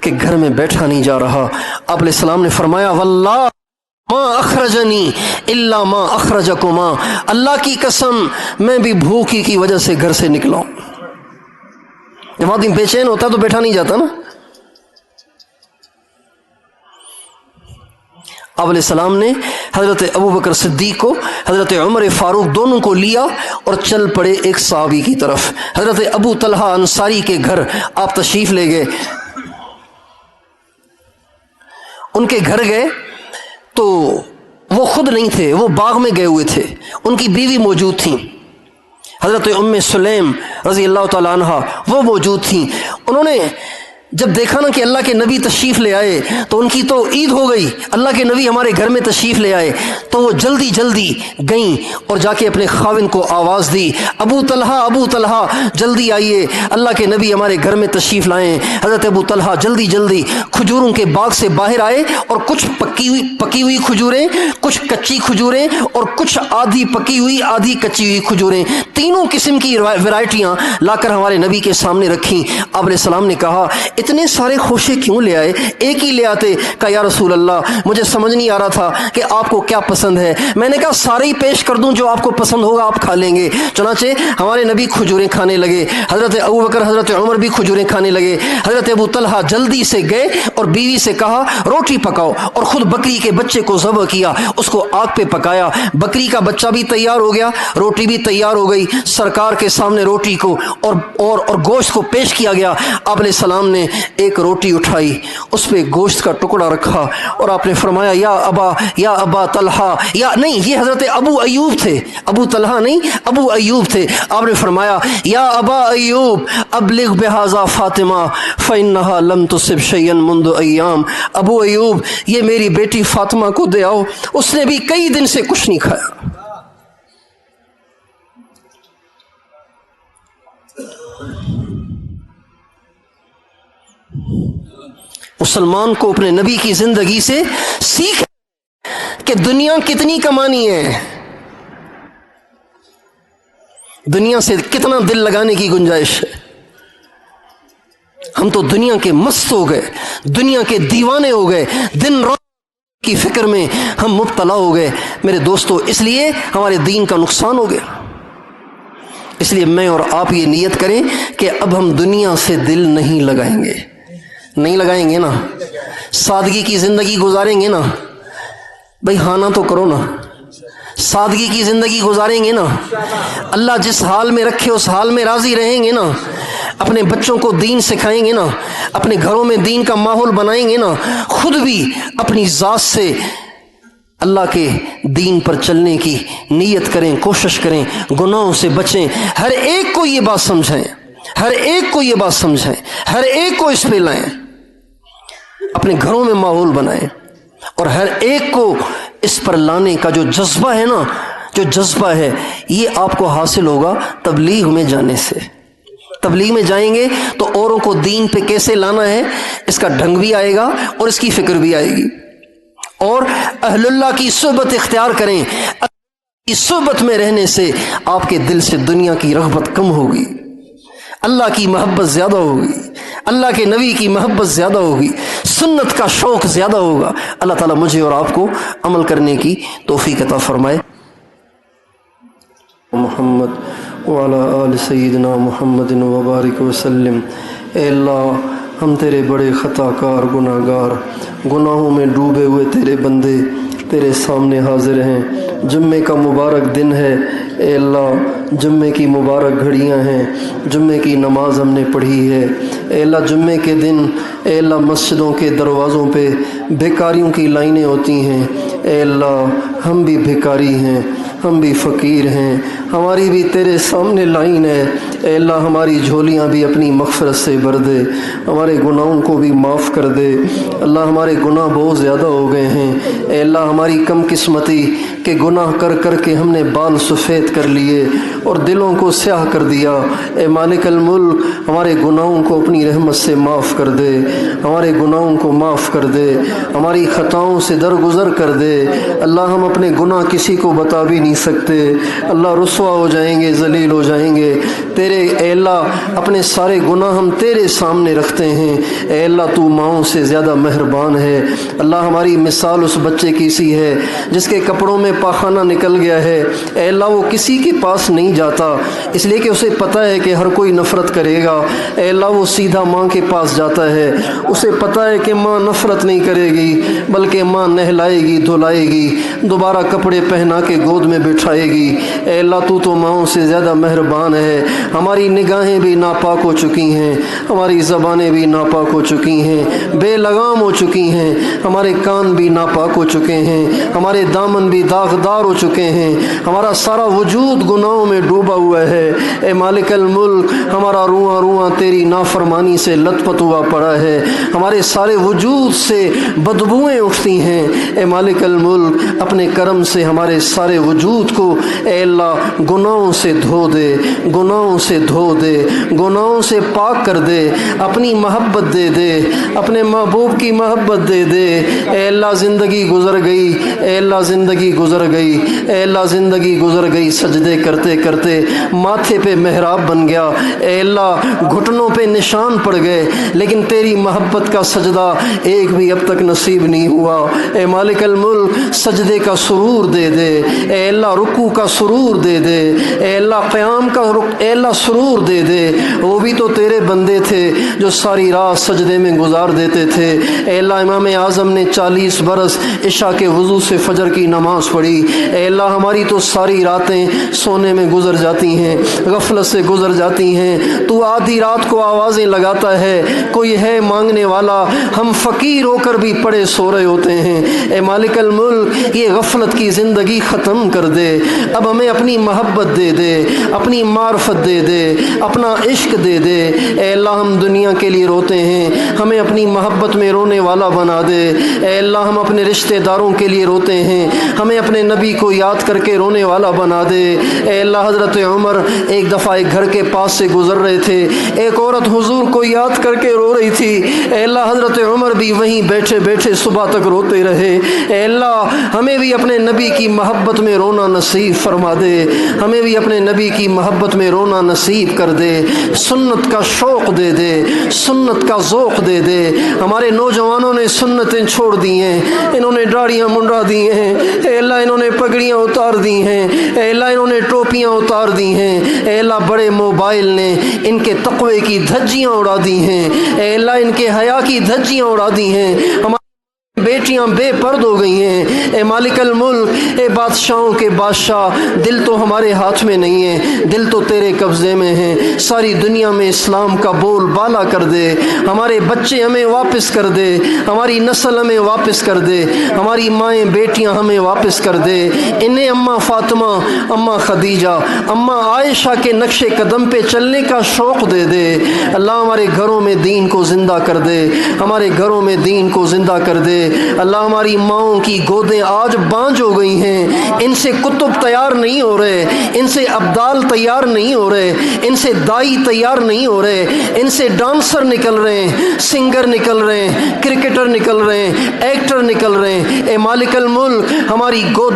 کہ گھر میں بیٹھا نہیں جا رہا۔ آپ علیہ السلام نے فرمایا واللہ ما اخرجنی الا ما اخرجکما، اللہ کی قسم میں بھی بھوک ہی کی وجہ سے گھر سے نکلا ہوں۔ جب آدمی بے چین ہوتا تو بیٹھا نہیں جاتا نا۔ آپ علیہ السلام نے حضرت ابوبکر صدیق کو، حضرت عمر فاروق دونوں کو لیا اور چل پڑے ایک صحابی کی طرف۔ حضرت ابو طلحہ انصاری کے گھر آپ تشریف لے گئے، ان کے گھر گئے تو وہ خود نہیں تھے، وہ باغ میں گئے ہوئے تھے، ان کی بیوی موجود تھیں، حضرت ام سلیم رضی اللہ تعالیٰ عنہ وہ موجود تھیں۔ انہوں نے جب دیکھا نا کہ اللہ کے نبی تشریف لے آئے تو ان کی تو عید ہو گئی، اللہ کے نبی ہمارے گھر میں تشریف لے آئے، تو وہ جلدی جلدی گئیں اور جا کے اپنے خاوند کو آواز دی ابو طلحہ جلدی آئیے، اللہ کے نبی ہمارے گھر میں تشریف لائیں۔ حضرت ابو طلحہ جلدی جلدی کھجوروں کے باغ سے باہر آئے اور کچھ پکی ہوئی کھجوریں، کچھ کچی کھجوریں اور کچھ آدھی پکی ہوئی آدھی کچی ہوئی کھجوریں، تینوں قسم کی ورائٹیاں لا کر ہمارے نبی کے سامنے رکھیں۔ آپ علیہ السلام نے کہا اتنے سارے خوشے کیوں لے آئے، ایک ہی لے آتے۔ کہا یا رسول اللہ مجھے سمجھ نہیں آ رہا تھا کہ آپ کو کیا پسند ہے، میں نے کہا سارے ہی پیش کر دوں، جو آپ کو پسند ہوگا آپ کھا لیں گے۔ چنانچہ ہمارے نبی کھجوریں کھانے لگے، حضرت ابوبکر حضرت عمر بھی کھجوریں کھانے لگے۔ حضرت ابو طلحہ جلدی سے گئے اور بیوی سے کہا روٹی پکاؤ، اور خود بکری کے بچے کو ذبح کیا، اس کو آگ پہ پکایا، بکری کا بچہ بھی تیار ہو گیا، روٹی بھی تیار ہو گئی، سرکار کے سامنے روٹی کو اور گوشت کو پیش کیا گیا۔ آپ علیہ السلام نے ایک روٹی اٹھائی، اس پہ گوشت کا ٹکڑا رکھا اور آپ نے فرمایا یا ابا طلحہ، یا نہیں یہ حضرت ابو ایوب تھے، ابو طلحہ نہیں ابو ایوب تھے۔ آپ نے فرمایا یا ابا ایوب ابلغ بہذا فاطمہ فانہا لم تصب شیئا منذ ایام، ابو ایوب یہ میری بیٹی فاطمہ کو دے آؤ، اس نے بھی کئی دن سے کچھ نہیں کھایا۔ مسلمان کو اپنے نبی کی زندگی سے سیکھ کہ دنیا کتنی کمانی ہے، دنیا سے کتنا دل لگانے کی گنجائش ہے۔ ہم تو دنیا کے مست ہو گئے، دنیا کے دیوانے ہو گئے، دن رات کی فکر میں ہم مبتلا ہو گئے میرے دوستو، اس لیے ہمارے دین کا نقصان ہو گیا۔ اس لیے میں اور آپ یہ نیت کریں کہ اب ہم دنیا سے دل نہیں لگائیں گے، نہیں لگائیں گے نا، سادگی کی زندگی گزاریں گے نا، بھئی ہانا تو کرو نا، سادگی کی زندگی گزاریں گے نا، اللہ جس حال میں رکھے اس حال میں راضی رہیں گے نا، اپنے بچوں کو دین سکھائیں گے نا، اپنے گھروں میں دین کا ماحول بنائیں گے نا، خود بھی اپنی ذات سے اللہ کے دین پر چلنے کی نیت کریں، کوشش کریں، گناہوں سے بچیں۔ ہر ایک کو یہ بات سمجھائیں، ہر ایک کو یہ بات سمجھائیں، ہر ایک کو اس پہ لائیں، اپنے گھروں میں ماحول بنائیں، اور ہر ایک کو اس پر لانے کا جو جذبہ ہے نا، جو جذبہ ہے یہ آپ کو حاصل ہوگا تبلیغ میں جانے سے۔ تبلیغ میں جائیں گے تو اوروں کو دین پہ کیسے لانا ہے اس کا ڈھنگ بھی آئے گا اور اس کی فکر بھی آئے گی، اور اہل اللہ کی صحبت اختیار کریں۔ اس صحبت میں رہنے سے آپ کے دل سے دنیا کی رغبت کم ہوگی، اللہ کی محبت زیادہ ہوگی، اللہ کے نبی کی محبت زیادہ ہوگی، سنت کا شوق زیادہ ہوگا۔ اللہ تعالیٰ مجھے اور آپ کو عمل کرنے کی توفیق عطا فرمائے۔ محمد وعلی آل سیدنا محمد وبارک وسلم۔ اے اللہ، ہم تیرے بڑے خطا کار گناہ گار، گناہوں میں ڈوبے ہوئے تیرے بندے تیرے سامنے حاضر ہیں۔ جمعے کا مبارک دن ہے اے اللہ، جمعے کی مبارک گھڑیاں ہیں، جمعے کی نماز ہم نے پڑھی ہے اے اللہ۔ جمعے کے دن اے اللہ مسجدوں کے دروازوں پہ بھکاریوں کی لائنیں ہوتی ہیں اے اللہ، ہم بھی بھکاری ہیں، ہم بھی فقیر ہیں، ہماری بھی تیرے سامنے لائن ہے اے اللہ۔ ہماری جھولیاں بھی اپنی مغفرت سے بھر دے، ہمارے گناہوں کو بھی معاف کر دے اللہ۔ ہمارے گناہ بہت زیادہ ہو گئے ہیں اے اللہ، ہماری کم قسمتی کہ گناہ کر کر کے ہم نے بال سفید کر لیے اور دلوں کو سیاہ کر دیا۔ اے مالک الملک، ہمارے گناہوں کو اپنی رحمت سے معاف کر دے، ہمارے گناہوں کو معاف کر دے، ہماری خطاؤں سے درگزر کر دے اللہ۔ ہم اپنے گناہ کسی کو بتا بھی نہیں سکتے اللہ، رسوا ہو جائیں گے، ذلیل ہو جائیں گے تیرے اے اللہ۔ اپنے سارے گناہ ہم تیرے سامنے رکھتے ہیں اے اللہ، تو ماؤں سے زیادہ مہربان ہے اللہ۔ ہماری مثال اس بچے کی سی ہے جس کے کپڑوں میں پاخانہ نکل گیا ہے اے اللہ، وہ کسی کے پاس نہیں جاتا اس لیے کہ اسے پتہ ہے کہ ہر کوئی نفرت کرے گا اے اللہ۔ وہ سیدھا ماں کے پاس جاتا ہے، اسے پتہ ہے کہ ماں نفرت نہیں کرے گی بلکہ ماں نہلائے گی، دھلائے گی، دوبارہ کپڑے پہنا کے گود میں بٹھائے گی اے اللہ۔ تو ماؤں سے زیادہ مہربان ہے۔ ہماری نگاہیں بھی ناپاک ہو چکی ہیں، ہماری زبانیں بھی ناپاک ہو چکی ہیں، بے لگام ہو چکی ہیں، ہمارے کان بھی ناپاک ہو چکے ہیں، ہمارے دامن بھی داغدار ہو چکے ہیں، ہمارا سارا وجود گناہوں میں ڈوبا ہوا ہے اے مالک الملک۔ ہمارا رواں رواں تیری نافرمانی سے لت پت ہوا پڑا ہے، ہمارے سارے وجود سے بدبوئیں اٹھتی ہیں اے مالک الملک۔ اپنے کرم سے ہمارے سارے وجود کو اے اللہ گناہوں سے دھو دے، گناہوں سے دھو دے، گناہوں سے پاک کر دے، اپنی محبت دے دے، اپنے محبوب کی محبت دے دے اے اللہ۔ زندگی گزر گئی اے اللہ، زندگی گزر گئی اے اللہ، زندگی گزر گئی، سجدے کرتے کرتے ماتھے پہ محراب بن گیا اے اللہ، گھٹنوں پہ نشان پڑ گئے لیکن تیری محبت کا سجدہ ایک بھی اب تک نصیب نہیں ہوا اے مالک الملک۔ سجدے کا سرور دے دے اے اللہ، رکوع کا سرور دے دے اے اللہ، قیام کا اے اللہ سرور دے دے۔ وہ بھی تو تیرے بندے تھے جو ساری رات سجدے میں گزار دیتے تھے اے اللہ۔ امام اعظم نے 40 برس عشاء کے وضو سے فجر کی نماز پڑھی اے اللہ۔ ہماری تو ساری راتیں سونے میں گزر جاتی ہیں، غفلت سے گزر جاتی ہیں، تو آدھی رات کو آوازیں لگاتا ہے کوئی ہے مانگنے والا، ہم فقیر ہو کر بھی پڑے سو رہے ہوتے ہیں اے مالک الملک۔ یہ غفلت کی زندگی ختم کر دے، اب ہمیں اپنی محبت دے دے، اپنی معرفت دے دے، اپنا عشق دے دے اے اللہ۔ ہم دنیا کے لیے روتے ہیں، ہمیں اپنی محبت میں رونے والا بنا دے اے اللہ۔ ہم اپنے رشتہ داروں کے لیے روتے ہیں، ہمیں اپنے نبی کو یاد کر کے رونے والا بنا دے اے اللہ۔ حضرت عمر ایک دفعہ ایک گھر کے پاس سے گزر رہے تھے، ایک عورت حضور کو یاد کر کے رو رہی تھی اے اللہ۔ حضرت عمر بھی وہیں بیٹھے بیٹھے صبح تک روتے رہے اے اللہ۔ ہمیں بھی اپنے نبی کی محبت میں رونا نصیب فرما دے، ہمیں بھی اپنے نبی کی محبت میں رونا نصیب کر دے، سنت کا شوق دے دے، سنت کا ذوق دے دے۔ ہمارے نوجوانوں نے سنتیں چھوڑ دی ہیں، انہوں نے داڑھیاں منڈا دی ہیں اے اللہ، انہوں نے پگڑیاں اتار دی ہیں اے اللہ، انہوں نے ٹوپیاں اتار دی ہیں اے اللہ۔ بڑے موبائل نے ان کے تقوی کی دھجیاں اڑا دی ہیں اے اللہ، ان کے حیا کی دھجیاں اڑا دی ہیں۔ بیٹیاں بے پرد ہو گئی ہیں اے مالک الملک۔ اے بادشاہوں کے بادشاہ، دل تو ہمارے ہاتھ میں نہیں ہے، دل تو تیرے قبضے میں ہے۔ ساری دنیا میں اسلام کا بول بالا کر دے، ہمارے بچے ہمیں واپس کر دے، ہماری نسل ہمیں واپس کر دے، ہماری مائیں بیٹیاں ہمیں واپس کر دے۔ انہیں اماں فاطمہ، اماں خدیجہ، اماں عائشہ کے نقش قدم پہ چلنے کا شوق دے دے اللہ۔ ہمارے گھروں میں دین کو زندہ کر دے، ہمارے گھروں میں دین کو زندہ کر دے اللہ ہماری ماؤں کی گودیں آج بانجھ ہو گئی ہیں، ان سے کتب تیار نہیں ہو رہے، ان سے ابدال تیار نہیں ہو رہے، ان سے دائی تیار نہیں ہو رہے، ان سے ڈانسر نکل رہے ہیں، سنگر نکل رہے ہیں، کرکٹر نکل رہے ہیں، ایکٹر نکل رہے ہیں۔ اے مالک الملک،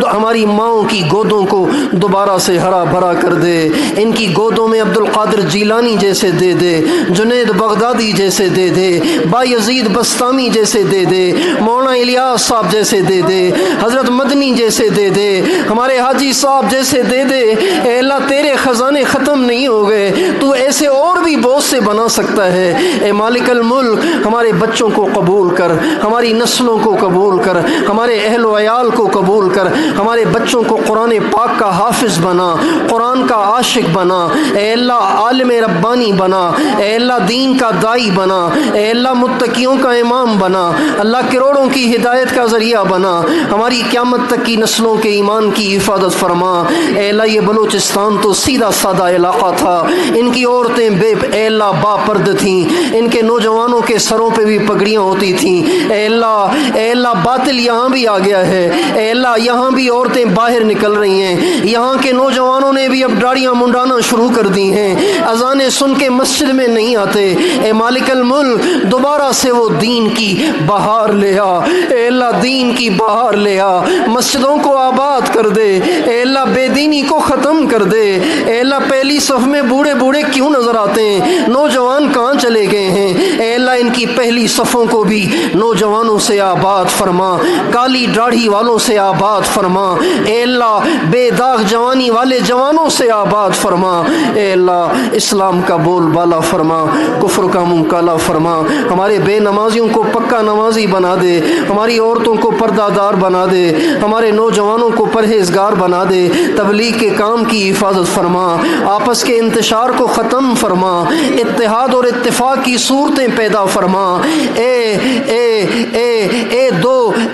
ہماری ماؤں کی گودوں کو دوبارہ سے ہرا بھرا کر دے، ان کی گودوں میں عبد القادر جیلانی جیسے دے دے، جنید بغدادی جیسے دے دے، با یزید بستامی جیسے دے دے، مولانا الیاس صاحب جیسے دے دے، حضرت مدنی جیسے دے دے، ہمارے حاجی صاحب جیسے دے دے۔ اے اللہ تیرے خزانے ختم نہیں ہو گئے، تو ایسے اور بھی بہت سے بنا سکتا ہے۔ اے مالک الملک، ہمارے بچوں کو قبول کر، ہماری نسلوں کو قبول کر، ہمارے اہل و عیال کو قبول کر، ہمارے بچوں کو قرآن پاک کا حافظ بنا، قرآن کا عاشق بنا، اے اللہ عالم ربانی بنا، اے اللہ دین کا دائی بنا، اے اللہ متقیوں کا امام بنا، اللہ کروڑوں کی ہدایت کا ذریعہ بنا، ہماری قیامت تک کی نسلوں کے ایمان کی حفاظت فرما۔ اے اللہ یہ بلوچستان تو سیدھا سادہ علاقہ تھا، ان کی عورتیں اے اللہ با پرد تھیں، ان کے نوجوانوں کے سروں پہ بھی پگڑیاں ہوتی تھیں۔ اے اللہ باطل یہاں بھی آ گیا ہے، اے اللہ یہاں بھی عورتیں باہر نکل رہی ہیں، یہاں کے نوجوانوں نے بھی اب داڑیاں منڈانا شروع کر دی ہیں، اذانیں سن کے مسجد میں نہیں آتے۔ اے مالک الملک، دوبارہ سے وہ دین کی بہار لے آ، اے اللہ دین کی بہار لے آ، مسجدوں کو آباد کر دے، اے اللہ بے دینی کو ختم کر دے۔ اے اللہ پہلی صف میں بوڑھے بوڑھے کیوں نظر آتے ہیں، نوجوان کہاں چلے گئے ہیں؟ اے اللہ ان کی پہلی صفوں کو بھی نوجوانوں سے آباد فرما، کالی داڑھی والوں سے آباد فرما، اے اللہ بے داغ جوانی والے جوانوں سے آباد فرما۔ اے اللہ اسلام کا بول بالا فرما، کفر کا منہ کالا فرما، ہمارے بے نمازیوں کو پکا نمازی بنا دے، ہماری عورتوں کو پردہ دار بنا دے، ہمارے نوجوانوں کو پرہیزگار بنا دے، تبلیغ کے کام کی حفاظت فرما، آپس کے انتشار کو ختم فرما، اتحاد اور اتفاق کی صورتیں پیدا فرما۔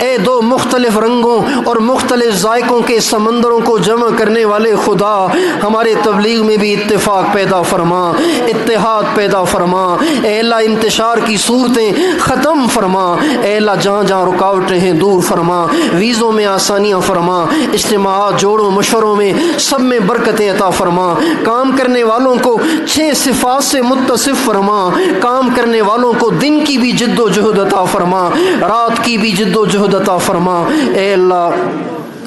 اے دو مختلف رنگوں اور مختلف ذائقوں کے سمندروں کو جمع کرنے والے خدا، ہمارے تبلیغ میں بھی اتفاق پیدا فرما، اتحاد پیدا فرما۔ اے اللہ انتشار کی صورتیں ختم فرما، اے اللہ جہاں جہاں رکاوٹیں ہیں دور فرما، ویزوں میں آسانیاں فرما، اجتماعات جوڑوں مشوروں میں سب میں برکتیں عطا فرما، کام کرنے والوں کو 6 صفات سے متصف فرما، کام کرنے والوں کو دن کی بھی جد و جہد عطا فرما، رات کی بھی جد و جہد عطا فرما۔ اے اللہ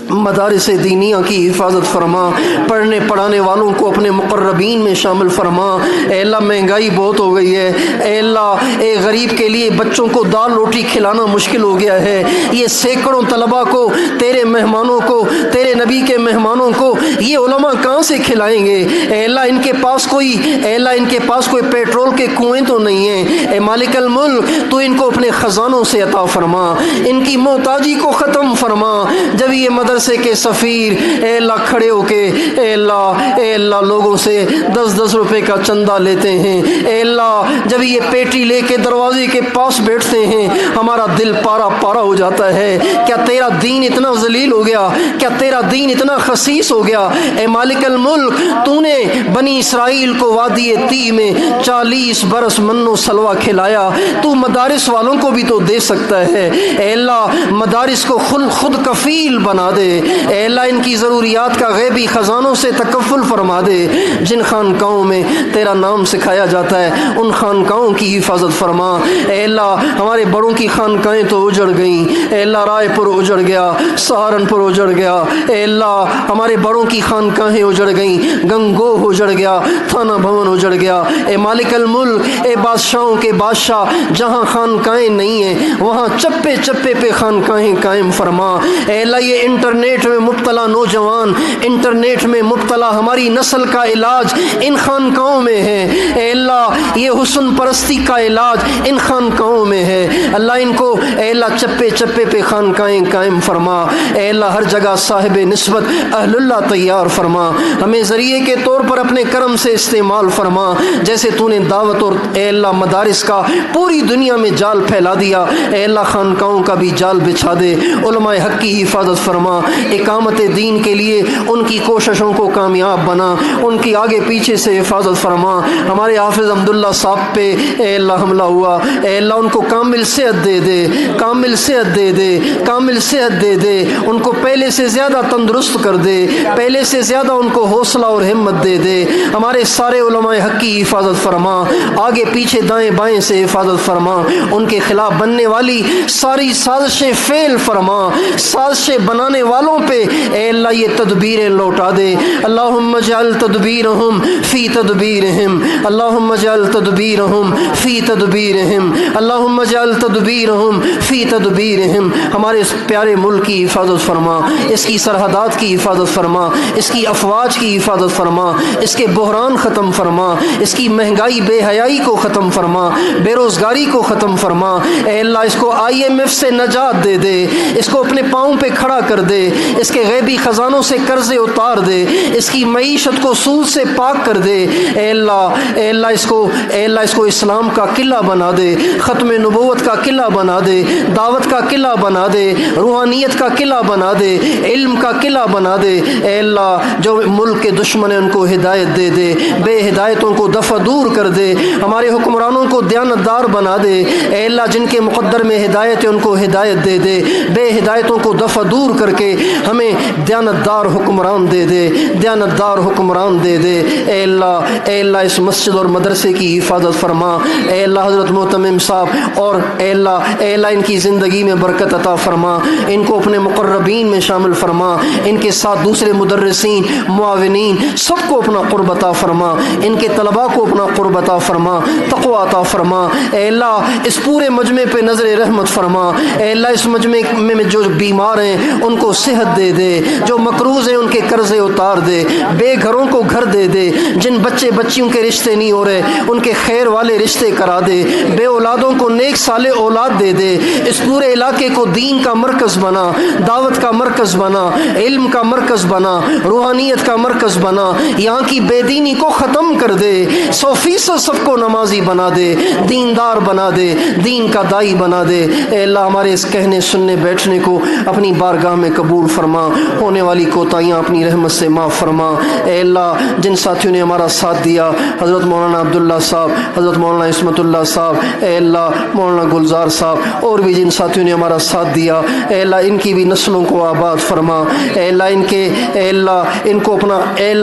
مدارس دینیہ کی حفاظت فرما، پڑھنے پڑھانے والوں کو اپنے مقربین میں شامل فرما۔ اے اللہ مہنگائی بہت ہو گئی ہے، اے اللہ اے غریب کے لیے بچوں کو دال روٹی کھلانا مشکل ہو گیا ہے، یہ سینکڑوں طلباء کو، تیرے مہمانوں کو، تیرے نبی کے مہمانوں کو یہ علماء کہاں سے کھلائیں گے؟ اے اللہ ان کے پاس کوئی پیٹرول کے کنویں تو نہیں ہیں۔ اے مالک الملک، تو ان کو اپنے خزانوں سے عطا فرما، ان کی محتاجی کو ختم فرما۔ جب یہ مدرسے کے سفیر اے اللہ کھڑے ہو کے اے اللہ لوگوں سے 10-10 روپے کا چندہ لیتے ہیں، اے اللہ جب یہ پیٹی لے کے دروازے کے پاس بیٹھتے ہیں ہمارا دل پارا پارا ہو جاتا ہے۔ کیا تیرا دین اتنا ذلیل ہو گیا؟ کیا تیرا دین اتنا خسیس ہو گیا؟ اے مالک الملک، تو نے بنی اسرائیل کو وادی طی میں 40 برس من و سلوہ کھلایا، تو مدارس والوں کو بھی تو دے سکتا ہے۔ اے اللہ مدارس کو خود کفیل بنا دے، اے اللہ ان کی ضروریات کا غیبی خزانوں سے تکفل فرما دے۔ جن خانقاہوں میں تیرا نام سکھایا جاتا ہے ان خانقاہوں کی حفاظت فرما۔ اے اللہ ہمارے بڑوں کی خانقاہیں تو اجڑ گئیں، اے اللہ رائے پور اجڑ گیا، سہارنپور اجڑ گیا، اے اللہ ہمارے بڑوں کی خانقاہیں اجڑ گئیں، گنگوہ اجڑ گیا، تھانہ بھون اجڑ گیا۔ اے مالک الملک، اے بادشاہوں کے بادشاہ، جہاں خانقاہیں نہیں ہیں وہاں چپے چپے پہ خانقاہیں قائم فرما۔ اے اللہ یہ انٹرنیٹ میں مبتلا نوجوان، انٹرنیٹ میں مبتلا ہماری نسل کا علاج ان خانقاہوں میں ہے۔ اے اللہ یہ حسن پرستی کا علاج ان خانقاہوں میں ہے۔ اللہ ان کو اے اللہ چپے چپے پہ خانقاہیں قائم فرما۔ اے اللہ ہر جگہ صاحب نسبت اہل اللہ تیار فرما، ہمیں ذریعے کے طور پر اپنے کرم سے استعمال فرما، جیسے تو نے دعوت اور اے اللہ مدارس کا پوری دنیا میں جال پھیلا دیا، اے اللہ خانقاہوں کا بھی جال بچھا دے، علماء حق کی حفاظت فرما، اقامت دین کے لیے ان کی کوششوں کو کامیاب بنا، ان کی آگے پیچھے سے حفاظت فرما۔ ہمارے حافظ عبداللہ صاحب پہ اے اللہ حملہ ہوا، اے اللہ ان کو کامل صحت دے دے، کامل صحت دے دے، کامل صحت دے دے، ان کو پہلے سے زیادہ تندرست کر دے، پہلے سے زیادہ ان کو حوصلہ اور ہمت دے دے۔ ہمارے سارے علماء حق کی حفاظت فرما، آگے پیچھے دائیں بائیں سے حفاظت فرما، ان کے خلاف بننے والی ساری سازشیں فیل فرما، سازشیں بنانے والوں پہ اے اللہ یہ تدبیریں لوٹا دے۔ اللہم اجعل تدبیرہم فی تدبیرہم، اللہم اجعل تدبیرہم فی تدبیرہم، اللہم اجعل تدبیرہم فی تدبیرہم۔ ہمارے اس پیارے ملک کی حفاظت فرما، اس کی سرحدات کی حفاظت فرما، اس کی افواج کی حفاظت فرما، اس کے بحران ختم فرما، اس کی مہنگائی بے حیائی کو ختم فرما، بے روزگاری کو ختم فرما۔ اے اللہ اس کو IMF سے نجات دے دے، اس کو اپنے پاؤں پہ کھڑا کر دے، اس کے غیبی خزانوں سے قرضے اتار دے، اس کی معیشت کو سود سے پاک کر دے۔ اے اللہ اس کو اسلام کا قلعہ بنا دے، ختم نبوت کا قلعہ بنا دے، دعوت کا قلعہ بنا دے، روحانیت کا قلعہ بنا دے، علم کا قلعہ بنا دے۔ اے اللہ جو ملک کے دشمن ہیں ان کو ہدایت دے دے، بے ہدایتوں کو دفع دور کر دے، ہمارے حکمرانوں کو دیانتدار بنا دے۔ اے اللہ جن کے مقدر میں ہدایت ہے ان کو ہدایت دے دے، بے ہدایتوں کو دفع دور کر کے ہمیں دیانتدار حکمران دے دے، دیانتدار حکمران دے دے۔ اے اللہ اس مسجد اور مدرسے کی حفاظت فرما۔ اے اللہ حضرت محتمم صاحب اور اے اللہ ان کی زندگی میں برکت عطا فرما، ان کو اپنے مقربین میں شامل فرما، ان کے ساتھ دوسرے مدرسین، معاونین سب کو اپنا قرب عطا فرما، ان کے طلباء کو اپنا قرب عطا فرما، تقوی عطا فرما۔ اے اللہ اس پورے مجمع پہ نظر رحمت فرما۔ اے اللہ اس مجمع میں جو بیمار ہیں ان کو صحت دے دے، جو مقروض ہیں ان کے قرضے اتار دے، بے گھروں کو گھر دے دے، جن بچیوں کے رشتے نہیں ہو رہے ان کے خیر والے رشتے کرا دے، بے اولادوں کو نیک صالح اولاد دے دے۔ اس پورے علاقے کو دین کا مرکز بنا، دعوت کا مرکز بنا، علم کا مرکز بنا، روحانیت کا مرکز بنا، یہاں کی بے دینی کو ختم کر دے، 100% سب کو نمازی بنا دے، دیندار بنا دے، دین کا دائی بنا دے۔ اے اللہ ہمارے اس کہنے سننے بیٹھنے کو اپنی بارگاہ میں قبول فرما، ہونے والی کوتاہیاں اپنی رحمت سے معاف فرما۔ اے اللہ جن ساتھیوں نے ہمارا ساتھ دیا، حضرت مولانا عبداللہ صاحب، حضرت مولانا عصمت اللہ صاحب، اے اللہ مولانا گلزار صاحب اور بھی جن ساتھیوں نے ہمارا ساتھ دیا، اے اللہ ان کی بھی نسلوں کو آباد فرما۔ اے اللہ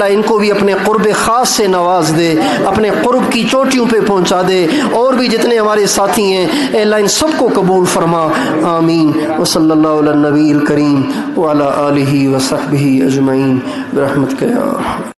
ان کو بھی اپنے قرب خاص سے نواز دے، اپنے قرب کی چوٹیوں پہ پہنچا دے، اور بھی جتنے ہمارے ساتھی ہیں اے اللہ ان سب کو قبول فرما۔ آمین۔ وصلی اللہ علی النبی الکریم وعلی آلہ وصحبہ اجمعین برحمتک یا